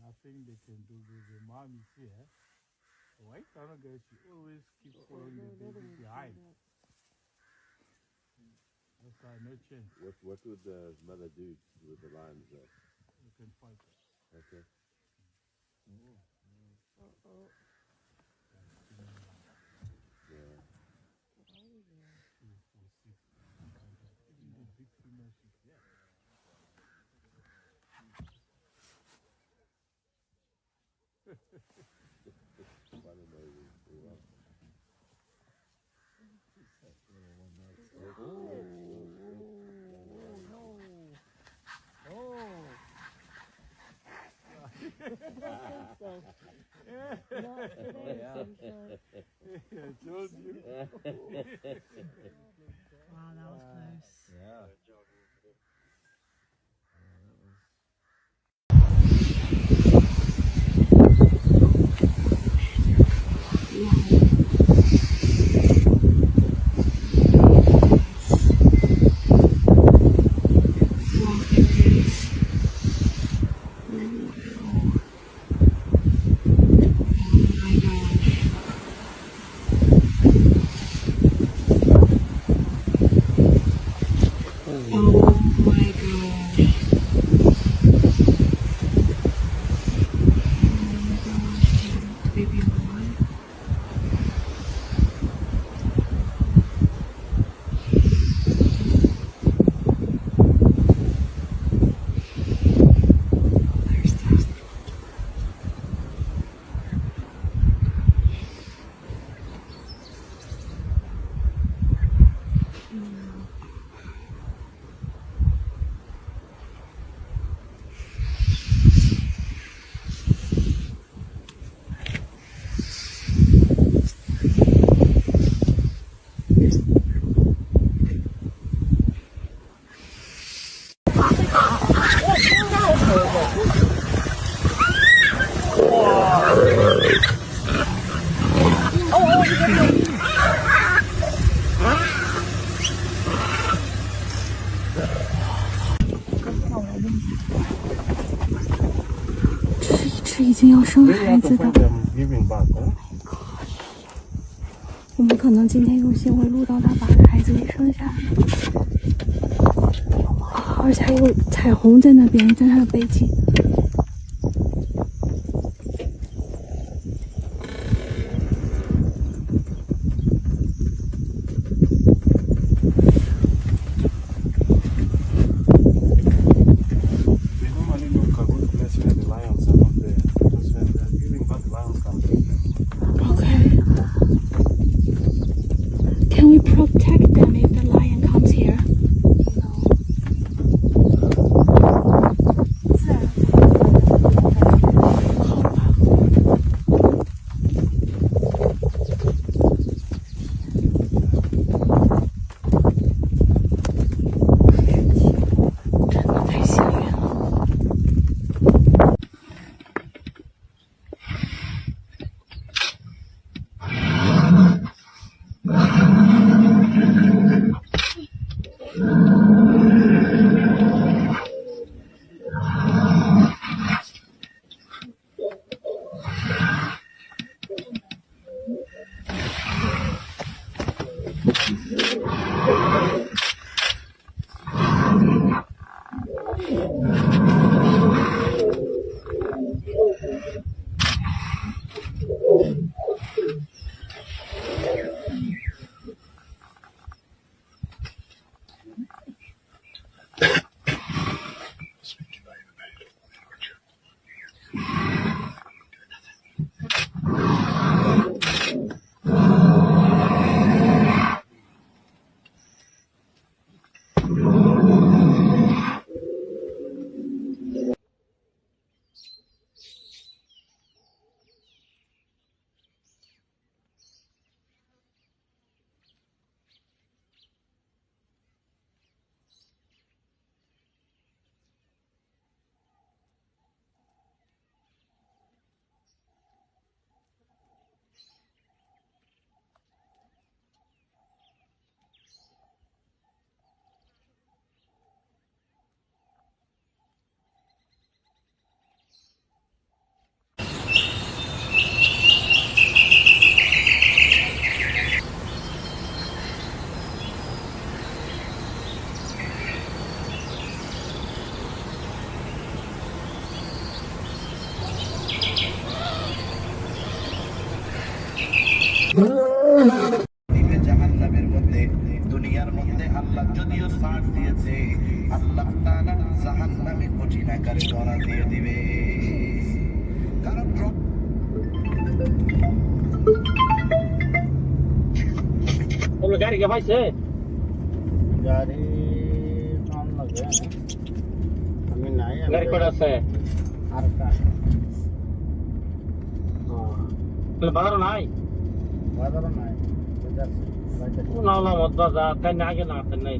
Nothing they can do with the mom is here. The white tunnel girl, she always keeps following the baby behind. That's why no chance. What would the mother do with the lions there? You can fight her. Okay. Yeah. The big female she's there. Quite amazing. Yeah. I told you. Wow, that was close. Yeah.已经要生孩子的，我们可能今天用心会录到他把孩子给生下来，而且还有彩虹在那边，在他的背景。Can we protect them if the lion comes here? দিবে জাহান্নামের মধ্যে। দুনিয়ার মধ্যে আল্লাহ যদিও ছাড় দিয়েছে, আল্লাহ তাআলা জাহান্নামে কঠিন আকারে ধরা দিয়ে দিবে। কারণ তোমরা গাড়ি কে পাইছে? গাড়ি কম লাগে, আমি নাই। গাড়ি কটা আছে? আর বাজার নাই? বাজারও নাই, না না মত বাজার তাই না আগে না নাই